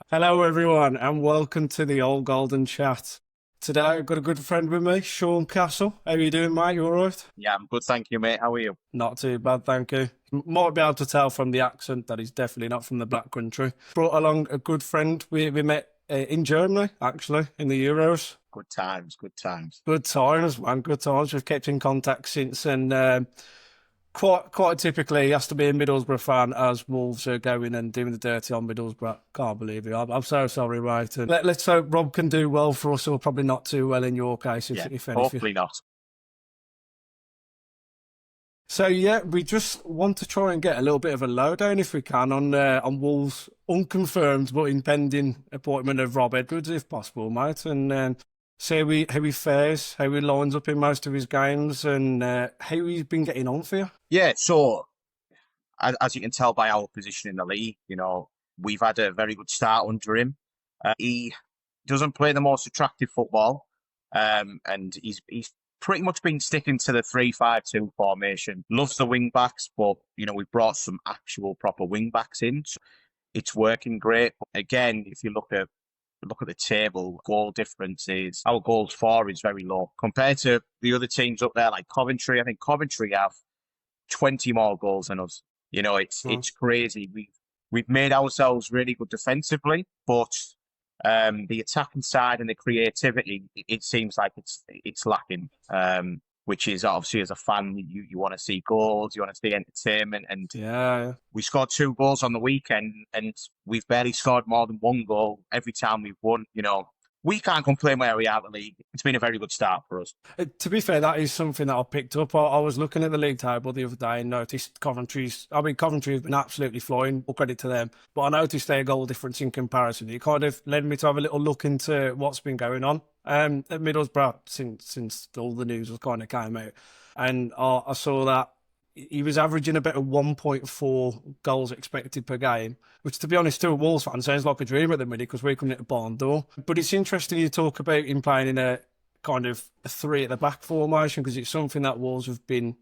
Hello, everyone, and welcome to the Old Golden Chat. Today, I've got a good friend with me, Shaun Castle. How are you doing, mate? You all right? Yeah, I'm good, thank you, mate. How are you? Not too bad, thank you. Might be able to tell from the accent that he's definitely not from the Black Country. Brought along a good friend. We met in Germany, actually, in the Euros. Good times, good times. Good times, man. Good times. We've kept in contact since, and quite typically, he has to be a Middlesbrough fan as Wolves are going and doing the dirty on Middlesbrough. Can't believe it. I'm so sorry, right? And let's hope Rob can do well for us, or probably not too well in your case, Yeah, if anything. hopefully not. So yeah, we just want to try and get a little bit of a lowdown, if we can, on Wolves' unconfirmed but impending appointment of Rob Edwards, if possible, mate, and see how he fares, how he lines up in most of his games, and how he's been getting on for you. Yeah, so as you can tell by our position in the league, we've had a very good start under him. He doesn't play the most attractive football, and he's pretty much been sticking to the 3-5-2 formation. Loves the wing backs, but we've brought some actual proper wing backs in. So it's working great. But again, if you look at the table, goal difference is our goals for is very low compared to the other teams up there, like Coventry. I think Coventry have 20 more goals than us. It's crazy. We've made ourselves really good defensively, but the attacking side and the creativity, it seems like it's lacking. Which is obviously, as a fan, you want to see goals, you want to see entertainment, and Yeah. we scored 2 goals on the weekend, and we've barely scored more than 1 goal every time we've won. We can't complain where we are in the league. It's been a very good start for us. To be fair, that is something that I picked up. I was looking at the league table the other day and noticed Coventry has been absolutely flying, all credit to them. But I noticed their goal difference in comparison. It kind of led me to have a little look into what's been going on at Middlesbrough since all the news was kind of came out. And I saw that he was averaging about a 1.4 goals expected per game, which, to be honest, to a Wolves fan sounds like a dream at the minute because we're coming at a barn door. But it's interesting you talk about him playing in a kind of a 3 at the back formation, because it's something that Wolves have been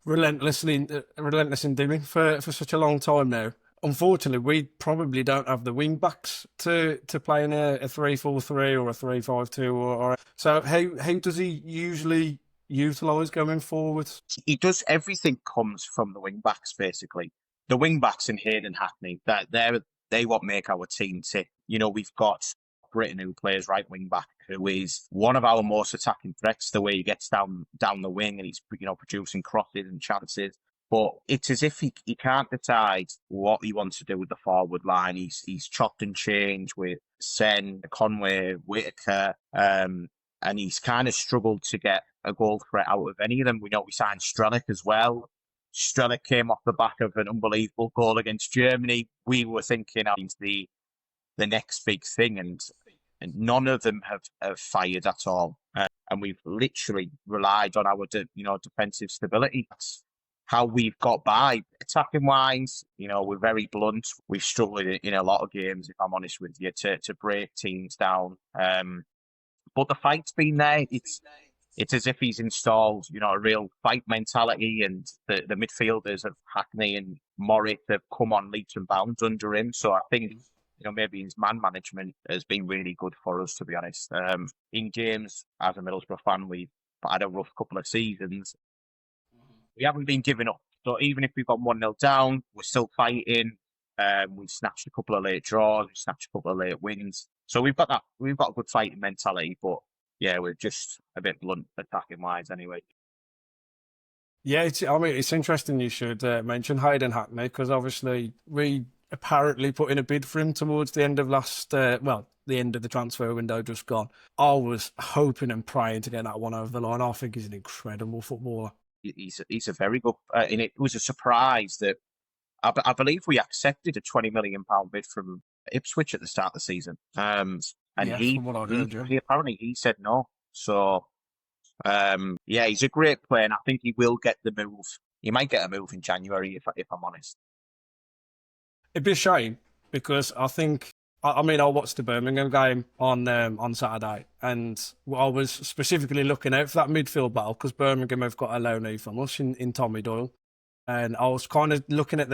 relentless in doing for such a long time now. Unfortunately, we probably don't have the wing backs to play in a 3-4-3 or a 3-5-2 or so. How does he usually utilise going forward? He does everything comes from the wing backs, basically. The wing backs in Hayden Hackney, they what make our team tick. We've got Britain, who plays right wing back, who is one of our most attacking threats. The way he gets down the wing and he's producing crosses and chances. But it's as if he can't decide what he wants to do with the forward line. He's chopped and changed with Sen, Conway, Whitaker, and he's kind of struggled to get a goal threat out of any of them. We signed Strelic as well. Strelic came off the back of an unbelievable goal against Germany. We were thinking he's the next big thing, and none of them have fired at all. And we've literally relied on our defensive stability. That's how we've got by. Attacking wise, we're very blunt. We've struggled in a lot of games, if I'm honest with you, to break teams down. But the fight's been there. It's as if he's installed, a real fight mentality, and the midfielders of Hackney and Morris have come on leaps and bounds under him. So I think, maybe his man management has been really good for us, to be honest. In games, as a Middlesbrough fan, we've had a rough couple of seasons. We haven't been giving up. So even if we've got 1-0 down, we're still fighting. We've snatched a couple of late draws, we've snatched a couple of late wins. So we've got a good fighting mentality, but yeah, we're just a bit blunt attacking wise anyway. Yeah, it's interesting you should mention Hayden Hackney, because obviously we apparently put in a bid for him towards the end of the end of the transfer window just gone. I was hoping and praying to get that one over the line. I think he's an incredible footballer. He's a very good, and it was a surprise that I believe we accepted a £20 million bid from Ipswich at the start of the season. And he apparently he said no. So he's a great player, and I think he will get the move. He might get a move in January, if I'm honest. It'd be a shame, because I think I watched the Birmingham game on Saturday, and I was specifically looking out for that midfield battle, because Birmingham have got a loanee from us in Tommy Doyle, and I was kind of looking at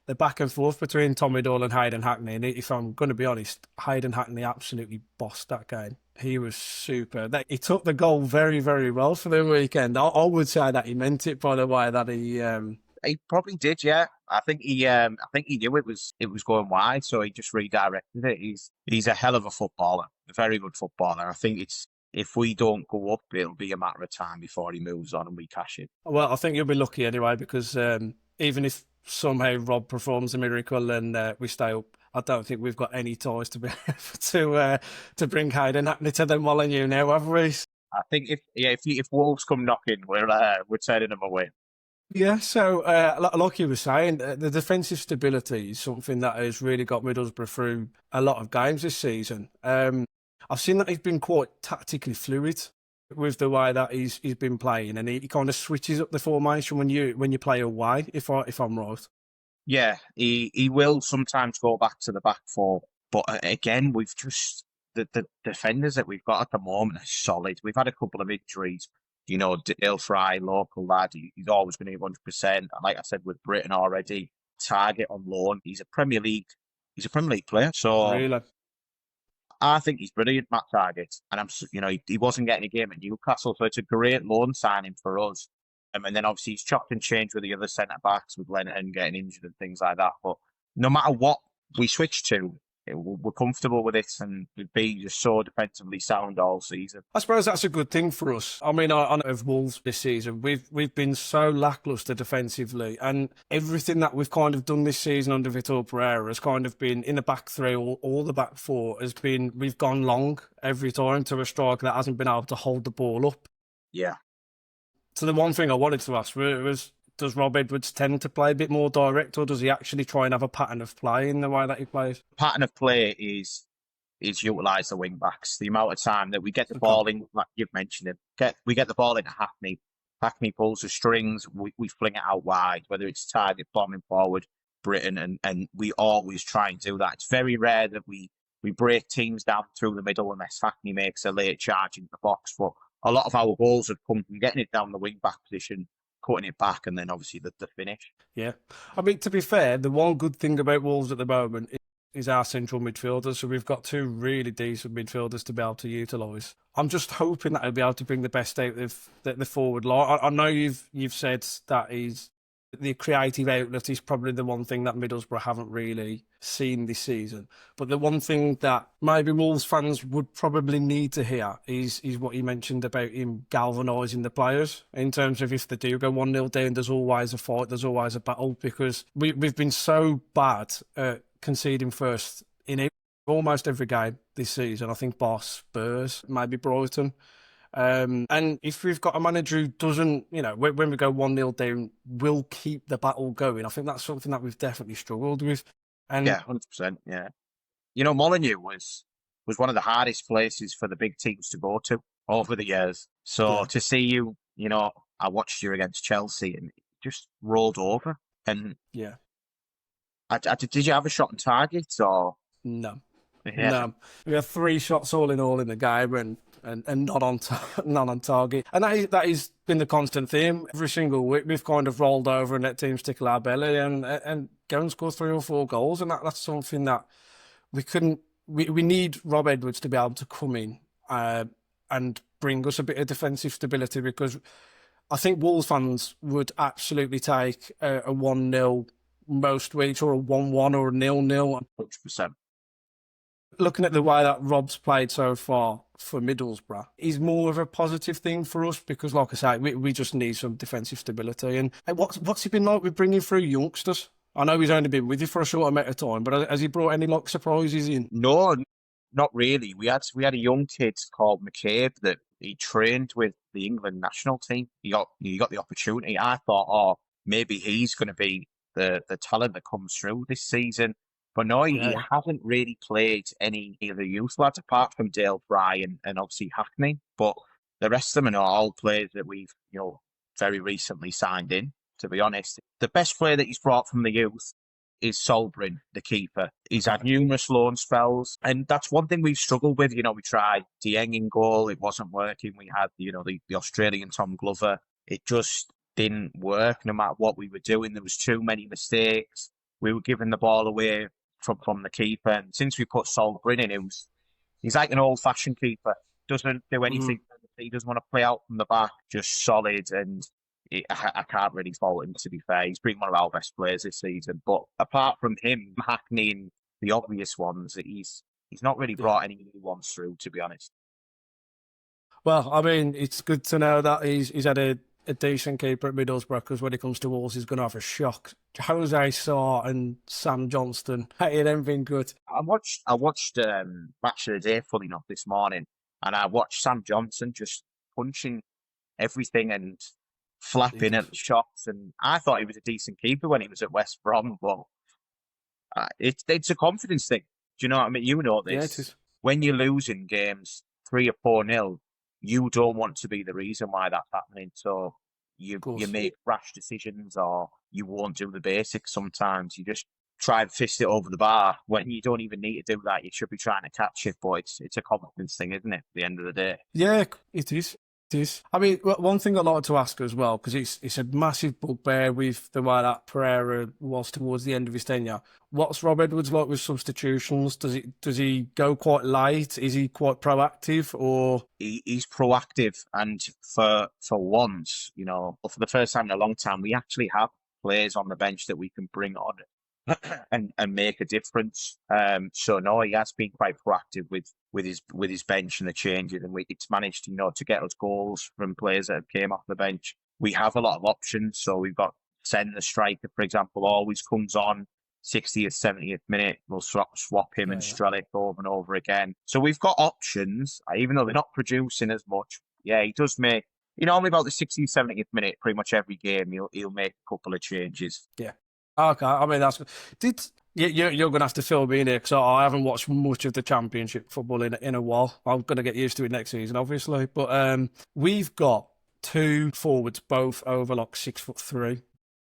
the back and forth between Tommy Doyle and Hayden Hackney. And if I'm going to be honest, Hayden Hackney absolutely bossed that game. He was super. He took the goal very, very well for the weekend. I would say that he meant it, by the way, that He probably did, yeah. I think he knew it was going wide, so he just redirected it. He's a hell of a footballer, a very good footballer. I think if we don't go up, it'll be a matter of time before he moves on and we cash in. Well, I think you'll be lucky anyway, because even if somehow Rob performs a miracle and we stay up, I don't think we've got any ties to be able to bring Hayden Hackney to the Molineux now, have we? I think if Wolves come knocking, we're turning them away. Yeah, so like you were saying, the defensive stability is something that has really got Middlesbrough through a lot of games this season. I've seen that he's been quite tactically fluid with the way that he's been playing, and he kind of switches up the formation when you play away. If I'm right. Yeah, he will sometimes go back to the back four, but again, we've just the defenders that we've got at the moment are solid. We've had a couple of injuries. You know, Dale Fry, local lad, he's always going to be 100%. And like I said, with Britain already, Target on loan, he's a Premier League player. So Really? I think he's brilliant, Matt Target. And he wasn't getting a game at Newcastle, so it's a great loan signing for us. And then obviously he's chopped and changed with the other centre backs, with Lennon getting injured and things like that. But no matter what we switch to, we're comfortable with it, and we've been just so defensively sound all season. I suppose that's a good thing for us. I mean, I know of Wolves this season, we've been so lacklustre defensively, and everything that we've kind of done this season under Vitor Pereira has kind of been in the back three or the back four. We've gone long every time to a striker that hasn't been able to hold the ball up. Yeah. So the one thing I wanted to ask was, does Rob Edwards tend to play a bit more direct, or does he actually try and have a pattern of play in the way that he plays? Pattern of play is utilise the wing backs. The amount of time that we get the ball in, like you've mentioned it, we get the ball into Hackney. Hackney pulls the strings, we fling it out wide, whether it's Target bombing forward, Britain, and we always try and do that. It's very rare that we break teams down through the middle unless Hackney makes a late charge into the box. But a lot of our goals have come from getting it down the wing back position, cutting it back, and then obviously the finish. Yeah. I mean, to be fair, the one good thing about Wolves at the moment is our central midfielders. So we've got two really decent midfielders to be able to utilise. I'm just hoping that he'll be able to bring the best out of the forward line. I know you've said that the creative outlet is probably the one thing that Middlesbrough haven't really seen this season. But the one thing that maybe Wolves fans would probably need to hear is what you mentioned about him galvanising the players, in terms of if they do go 1-0 down, there's always a fight, there's always a battle, because we've been so bad at conceding first in almost every game this season. I think bar Spurs, maybe Brighton. And if we've got a manager who doesn't, when we go 1-0 down, will keep the battle going, I think that's something that we've definitely struggled with. And yeah, 100%. Yeah. Molineux was one of the hardest places for the big teams to go to over the years. So to see you, I watched you against Chelsea and it just rolled over. And yeah, did you have a shot on target or? No. Yeah. No. We had 3 shots all in the game and not on target. And that is been the constant theme. Every single week we've kind of rolled over and let teams tickle our belly and go and score 3 or 4 goals. And that's something that we couldn't. We need Rob Edwards to be able to come in and bring us a bit of defensive stability, because I think Wolves fans would absolutely take a 1-0 most weeks, or a 1-1 or a 0-0. 100%. Looking at the way that Rob's played so far for Middlesbrough is more of a positive thing for us, because, like I say, we just need some defensive stability. And what's he been like with bringing through youngsters? I know he's only been with you for a short amount of time, but has he brought any surprises in? No, not really. We had a young kid called McCabe that he trained with the England national team. He got the opportunity. I thought, maybe he's going to be the talent that comes through this season. But no, he hasn't really played any of the youth lads apart from Dale Fry and obviously Hackney. But the rest of them are all players that we've very recently signed in, to be honest. The best player that he's brought from the youth is Solbrin, the keeper. He's had numerous loan spells, and that's one thing we've struggled with. We tried Dieng in goal, it wasn't working. We had the Australian Tom Glover. It just didn't work no matter what we were doing. There was too many mistakes. we were giving the ball away from the keeper. And since we put Sol Bryn in, he's like an old-fashioned keeper. Doesn't do anything. He doesn't want to play out from the back, just solid. And I can't really fault him, to be fair. He's been one of our best players this season. But apart from him, Hackney and the obvious ones, he's not really brought any new ones through, to be honest. Well, I mean, it's good to know that he's had a decent keeper at Middlesbrough, because when it comes to Wolves, he's going to have a shock. Jose Sarr and Sam Johnston, ain't them been good? I watched Match of the Day, funny enough, this morning, and I watched Sam Johnson just punching everything and flapping at the shots, and I thought he was a decent keeper when he was at West Brom, but it's a confidence thing. Do you know what I mean? You know this. Yeah, it is. When you're losing games 3 or 4-0, you don't want to be the reason why that's happening. So you make rash decisions, or you won't do the basics sometimes. You just try and fist it over the bar when you don't even need to do that. You should be trying to catch it, but it's a confidence thing, isn't it, at the end of the day? Yeah, it is. It is. I mean, one thing I'd like to ask as well, because it's a massive bugbear with the way that Pereira was towards the end of his tenure. What's Rob Edwards like with substitutions? Does he go quite late? Is he quite proactive, or he's proactive? And for once, you know, for the first time in a long time, we actually have players on the bench that we can bring on and make a difference. So no, he has been quite proactive with his bench and the changes, and it's managed, you know, to get us goals from players that have came off the bench. We have a lot of options, so we've got Sen, the striker, for example, always comes on 60th, 70th minute. We'll swap him and Strelic over and over again. So we've got options, even though they're not producing as much. Yeah, he does make, you know, only about the 60th, 70th minute, pretty much every game, he'll make a couple of changes. Yeah. Okay, I mean, that's good. You're going to have to fill me in here, because I haven't watched much of the Championship football in a while. I'm going to get used to it next season, obviously. But we've got 2 forwards, both over like 6'3".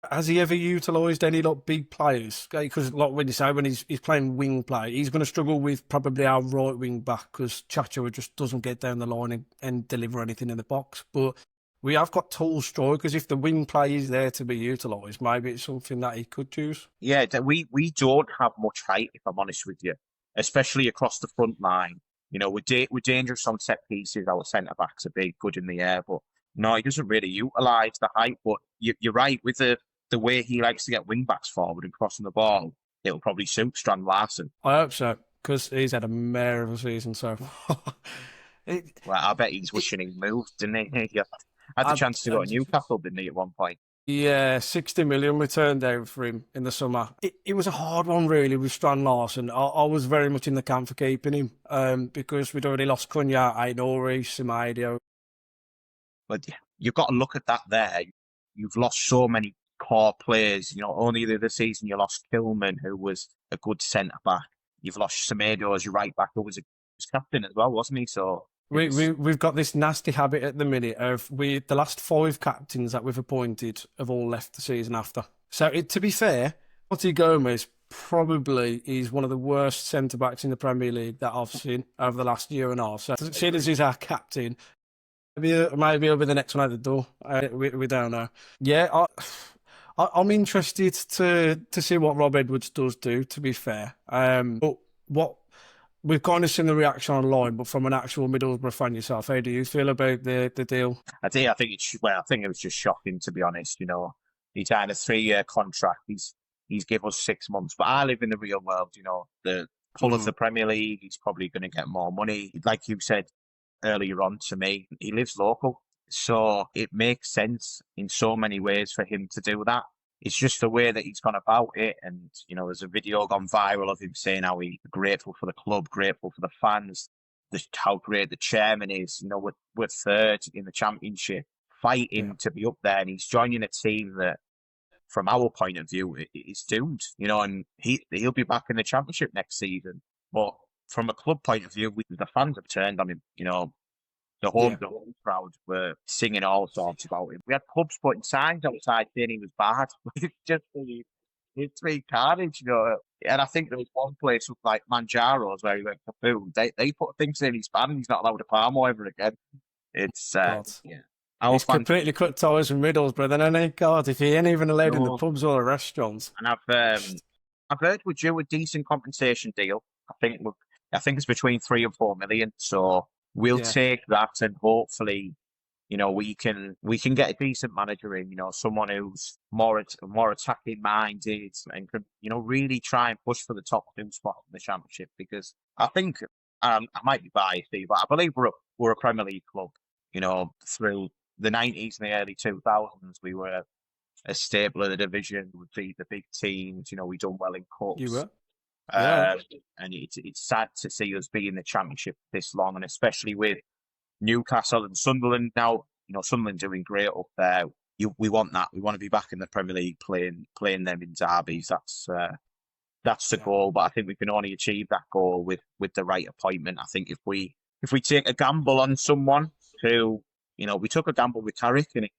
Has he ever utilised any like big players? Because like when you say when he's playing wing play, he's going to struggle with probably our right wing back, because Chacho just doesn't get down the line and deliver anything in the box. But we have got tall strikers. If the wing play is there to be utilised, maybe it's something that he could choose. Yeah, we don't have much height, if I'm honest with you, especially across the front line. You know, we're dangerous on set pieces. Our centre backs are big, good in the air, but no, he doesn't really utilise the height. But you're right, with the way he likes to get wing backs forward and crossing the ball, it'll probably suit Strand Larsen. I hope so, because he's had a mare of a season so far. Well, I bet he's wishing he moved, didn't he? He had the chance to go to Newcastle, didn't he, at one point? Yeah, 60 million we turned down for him in the summer. It was a hard one, really, with Strand Larsen. I was very much in the camp for keeping him, because we'd already lost Cunha, Ainori, Semedo. But you've got to look at that there. You've lost so many core players. You know, only the other season you lost Kilman, who was a good centre-back. You've lost Semedo as your right-back, who was captain as well, wasn't he? So We've got this nasty habit at the minute of the last 5 captains that we've appointed have all left the season after. So to be fair, Otti Gomez probably is one of the worst centre-backs in the Premier League that I've seen over the last year and a half. So seeing as he's our captain, maybe he'll be the next one out the door. We don't know. Yeah, I'm interested to see what Rob Edwards does do, to be fair. But what we've kind of seen the reaction online, but from an actual Middlesbrough fan yourself, how do you feel about the deal? I think it was just shocking, to be honest. You know, he signed a 3-year contract. He's give us 6 months, but I live in the real world. You know, the pull of the Premier League, he's probably going to get more money. Like you said earlier on to me, he lives local, so it makes sense in so many ways for him to do that. It's just the way that he's gone about it. And, you know, there's a video gone viral of him saying how he's grateful for the club, grateful for the fans, how great the chairman is. You know, we're 3rd in the Championship, fighting to be up there, and he's joining a team that, from our point of view, is doomed. You know, and he'll be back in the Championship next season. But from a club point of view, the fans have turned on him. You know, the home crowd were singing all sorts about him. We had clubs putting signs outside saying he was bad. It's 3 carnage, you know. And I think there was one place with like Manjaro's where he went for food. They put things in his ban and he's not allowed to palm ever again. It's He's completely cut ties with Middlesbrough, then, isn't he? God, if he ain't even allowed in the pubs or the restaurants. And I've heard we're due a decent compensation deal. I think it's between 3 and 4 million. So we'll Yeah, take that, and hopefully, we can get a decent manager in. Someone who's more attacking minded and can really try and push for the top 2 spot in the championship. Because I think I might be biased, here, but I believe we're a Premier League club. Through the 90s and the early 2000s, we were a staple of the division. We beat the big teams. We done well in you cups. were. Yeah, Um, and it's sad to see us be in the championship this long, and especially with Newcastle and Sunderland now. Sunderland doing great up there. We want that. We want to be back in the Premier League playing them in derbies. That's the yeah, goal. But I think we can only achieve that goal with the right appointment. I think if we take a gamble on someone who, we took a gamble with Carrick and it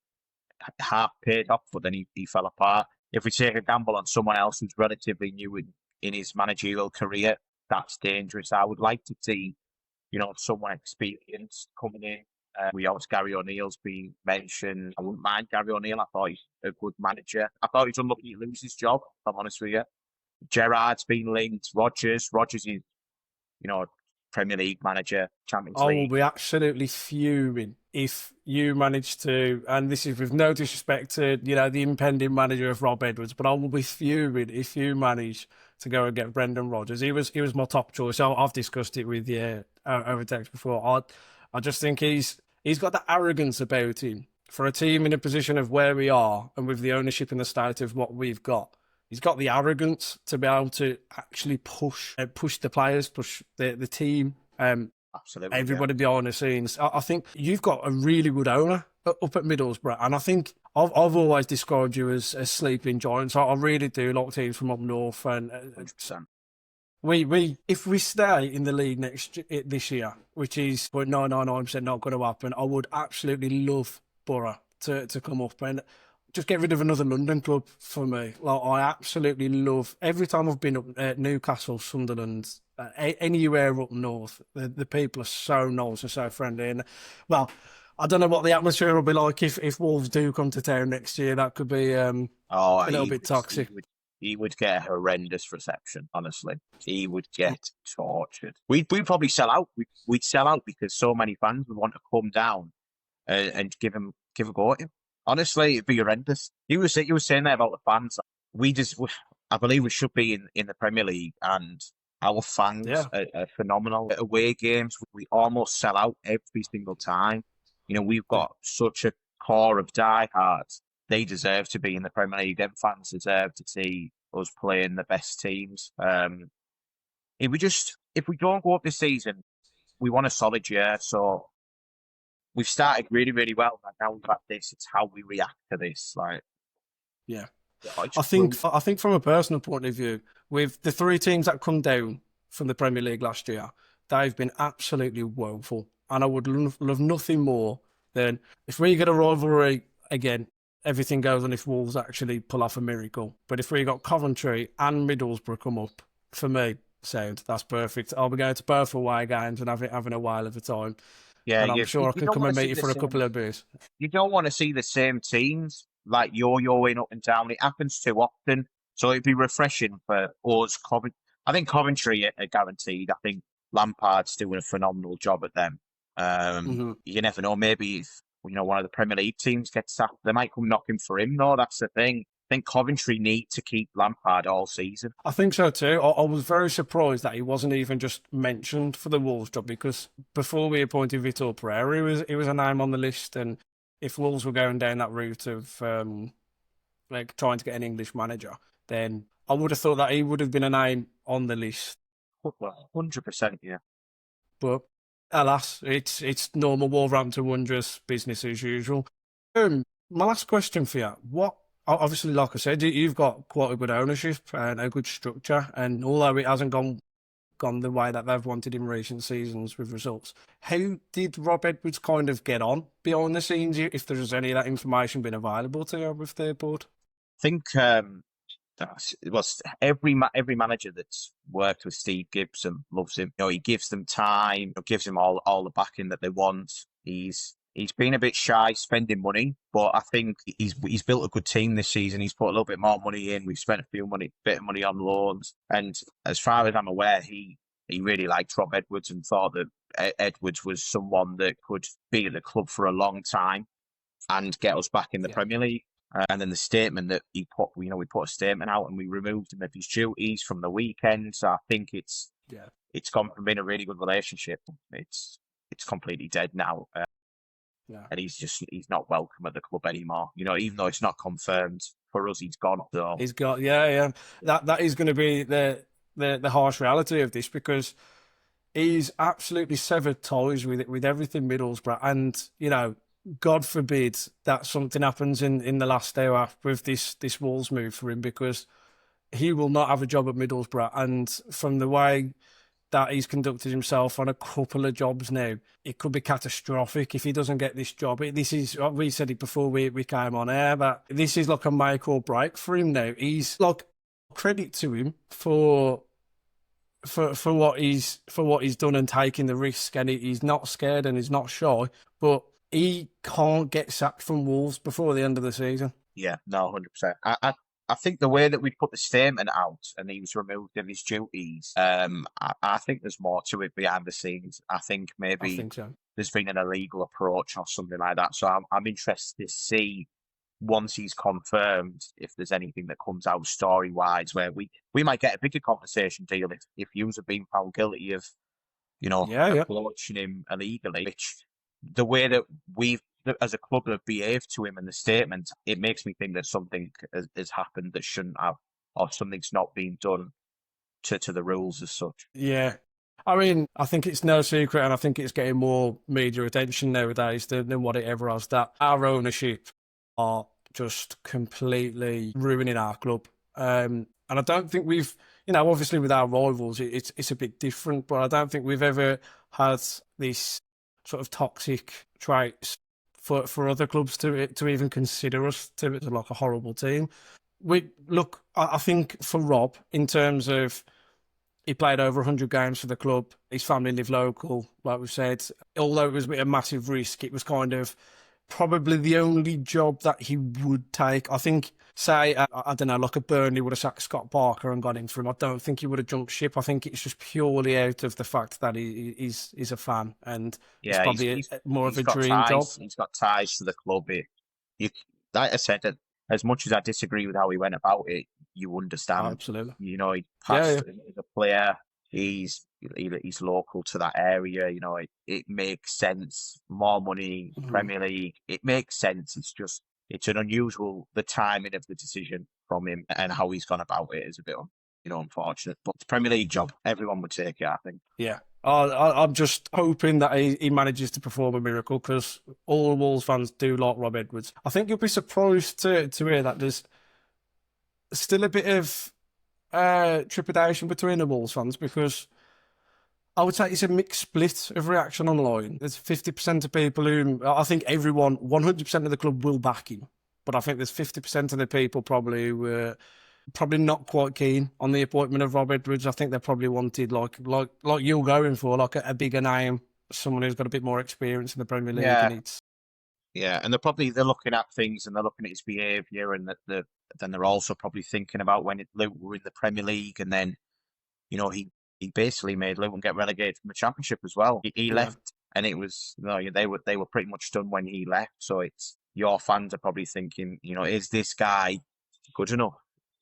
half paid off, but then he fell apart. If we take a gamble on someone else who's relatively new in his managerial career, that's dangerous. I would like to see, someone experienced coming in. We always Gary O'Neill's been mentioned. I wouldn't mind Gary O'Neill. I thought he's a good manager. I thought he's unlucky to lose his job, if I'm honest with you. Gerrard's been linked. Rogers is, Premier League manager, Champions I will League. be absolutely fuming if you manage to, and this is with no disrespect to, the impending manager of Rob Edwards, but I will be fuming if you manage to go and get Brendan Rodgers. He was my top choice. I've discussed it with you over text before. I just think he's got that arrogance about him for a team in a position of where we are and with the ownership and the state of what we've got. He's got the arrogance to be able to actually push the players, push the team, Absolutely, yeah. everybody behind the scenes. I think you've got a really good owner up at Middlesbrough, and I think I've always described you as sleeping giants. I really do like teams from up north, and 100%. we if we stay in the league this year, which is 0.999% not going to happen, I would absolutely love Boro to come up and just get rid of another London club for me. Like, I absolutely love every time I've been up at Newcastle, Sunderland, anywhere up north. The people are so nice and so friendly. And well, I don't know what the atmosphere will be like if Wolves do come to town next year. That could be a little bit toxic. He would get a horrendous reception, honestly. He would get tortured. We'd probably sell out. We'd sell out because so many fans would want to come down and give a go at him. Honestly, it'd be horrendous. You were saying there about the fans. I believe we should be in the Premier League, and our fans are phenomenal. At away games, we almost sell out every single time. We've got such a core of diehards. They deserve to be in the Premier League. Them fans deserve to see us playing the best teams. If we don't go up this season, we want a solid year. So we've started really, really well. And now we've got this. It's how we react to this. Yeah. I think from a personal point of view, with the 3 teams that come down from the Premier League last year, they've been absolutely woeful. And I would love nothing more than if we get a rivalry again, everything goes on if Wolves actually pull off a miracle. But if we got Coventry and Middlesbrough come up, for me, that's perfect. I'll be going to both away games and having a while of a time. Yeah, and I'm sure I can come and meet you for a couple of beers. You don't want to see the same teams like yo-yoing up and down. It happens too often. So it'd be refreshing for us. I think Coventry are guaranteed. I think Lampard's doing a phenomenal job at them. You never know. Maybe if one of the Premier League teams gets sacked, they might come knocking for him. No, that's the thing. I think Coventry need to keep Lampard all season. I think so too. I was very surprised that he wasn't even just mentioned for the Wolves job, because before we appointed Vitor Pereira, he was a name on the list. And if Wolves were going down that route of trying to get an English manager, then I would have thought that he would have been a name on the list. Well, 100%, yeah. But alas, it's normal Wolverhampton Wanderers business as usual. My last question for you: obviously, like I said, you've got quite a good ownership and a good structure, and although it hasn't gone the way that they've wanted in recent seasons with results, how did Rob Edwards kind of get on behind the scenes, if there's any of that information been available to you with their board? I think it was every manager that's worked with Steve Gibson loves him. He gives them time, gives him all the backing that they want. He's He's been a bit shy spending money, but I think he's built a good team this season. He's put a little bit more money in. We've spent bit of money on loans, and as far as I'm aware, he really liked Rob Edwards and thought that Edwards was someone that could be at the club for a long time and get us back in the Premier League. And then the statement that he put, we put a statement out and we removed him of his duties from the weekend. So I think it's gone from being a really good relationship. It's completely dead now. And he's not welcome at the club anymore. Even though it's not confirmed for us, he's gone. So he's got, That is going to be the harsh reality of this, because he's absolutely severed ties with everything Middlesbrough, and God forbid that something happens in the last hour with this Wolves move for him, because he will not have a job at Middlesbrough. And from the way that he's conducted himself on a couple of jobs now, it could be catastrophic if he doesn't get this job. This is, we said it before we came on air, but this is like a make or break for him now. He's like, credit to him for what he's done and taking the risk, and he's not scared and he's not shy, but he can't get sacked from Wolves before the end of the season. Yeah, no, 100%. I think the way that we put the statement out and he was removed of his duties, I think there's more to it behind the scenes. I think maybe there's been an illegal approach or something like that. So I'm interested to see, once he's confirmed, if there's anything that comes out story-wise where we might get a bigger compensation deal if yous have been found guilty of, approaching him illegally, which the way that we've, as a club, have behaved to him in the statement, it makes me think that something has happened that shouldn't have, or something's not being done to the rules as such. Yeah. I mean, I think it's no secret, and I think it's getting more media attention nowadays than what it ever has, that our ownership are just completely ruining our club. And I don't think we've, obviously with our rivals, it's a bit different, but I don't think we've ever had this sort of toxic traits for other clubs to even consider us to like a horrible team. I think for Rob, in terms of, he played over 100 games for the club, his family live local, like we said. Although it was a massive risk, it was kind of probably the only job that he would take. I think, say, I don't know, like a Burnley would have sacked Scott Parker and got him for him. I don't think he would have jumped ship. I think it's just purely out of the fact that he's a fan, and it's probably more of a dream job. He's got ties to the club. Like I said, as much as I disagree with how he went about it, you understand. Absolutely. He passed as a player. He's local to that area. It makes sense. More money, Premier League. It makes sense. It's an unusual, the timing of the decision from him and how he's gone about it is a bit, unfortunate. But the Premier League job, everyone would take it, I think. Yeah. I'm just hoping that he manages to perform a miracle, because all Wolves fans do like Rob Edwards. I think you'll be surprised to hear that there's still a bit of trepidation between the Wolves fans, because I would say it's a mixed split of reaction online. There's 50% of people who, I think everyone, 100% of the club will back him, but I think there's 50% of the people probably who were probably not quite keen on the appointment of Rob Edwards. I think they probably wanted like you're going for, like a bigger name, someone who's got a bit more experience in the Premier League. Yeah, and they're looking at things and they're looking at his behaviour, and then they're also probably thinking about when Luton were in the Premier League, and then he basically made Luton get relegated from the Championship as well. He left, and it was they were pretty much done when he left. So it's, your fans are probably thinking, is this guy good enough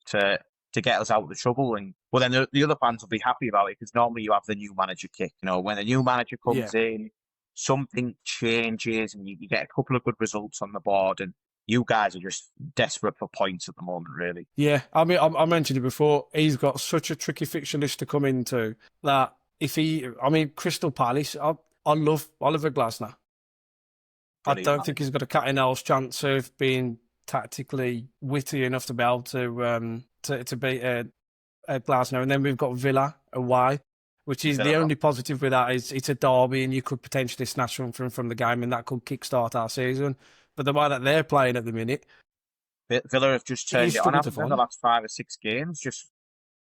to get us out of the trouble? And well, then the other fans will be happy about it, because normally you have the new manager kick. When a new manager comes in, something changes, and you get a couple of good results on the board, and you guys are just desperate for points at the moment, really. Yeah, I mean, I mentioned it before. He's got such a tricky fixture list to come into that Crystal Palace, Oliver Glasner. Brilliant. I don't think he's got a cat in hell's chance of being tactically witty enough to be able to beat Glasner. And then we've got Villa away, which is the only positive with that is it's a derby, and you could potentially snatch something from the game, and that could kickstart our season. But the way that they're playing at the minute, Villa have just turned it on after the last 5 or 6 games, just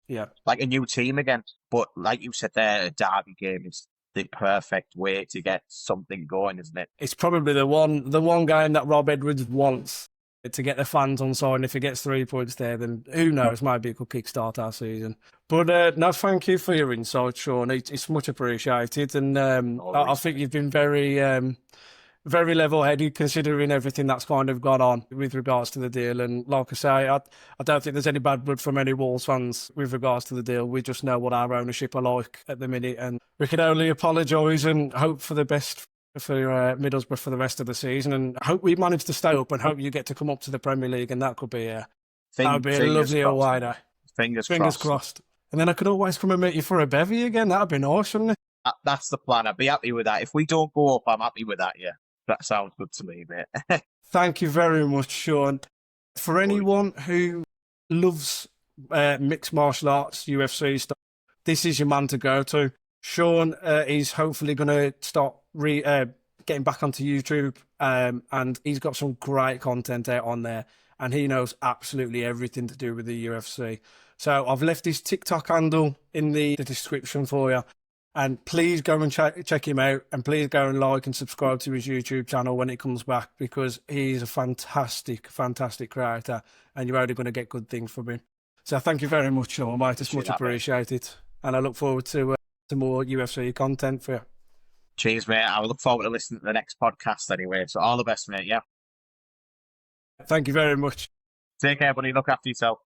like a new team again. But like you said there, a derby game is the perfect way to get something going, isn't it? It's probably the one game that Rob Edwards wants to get the fans on side. And if he gets 3 points there, then who knows? Maybe it could kickstart our season. But no, thank you for your insight, Shaun. It's much appreciated, and I think you've been very level-headed considering everything that's kind of gone on with regards to the deal. And like I say, I don't think there's any bad blood from any Wolves fans with regards to the deal. We just know what our ownership are like at the minute, and we can only apologise and hope for the best for Middlesbrough for the rest of the season, and hope we manage to stay up, and hope you get to come up to the Premier League, and that would be a lovely away day. Fingers crossed. And then I could always come and meet you for a bevy again. That'd be nice, wouldn't it? That's the plan. I'd be happy with that. If we don't go up, I'm happy with that, yeah. That sounds good to me, mate. Thank you very much, Shaun. For anyone who loves mixed martial arts, UFC stuff, this is your man to go to. Shaun is hopefully going to start getting back onto YouTube, and he's got some great content out on there, and he knows absolutely everything to do with the UFC. So I've left his TikTok handle in the description for you. And please go and check him out, and please go and like and subscribe to his YouTube channel when it comes back, because he's a fantastic, fantastic creator, and you're only going to get good things from him. So thank you very much, Shaun, mate. It's much appreciated. And I look forward to more UFC content for you. Cheers, mate. I look forward to listening to the next podcast anyway. So all the best, mate, yeah? Thank you very much. Take care, buddy. Look after yourself.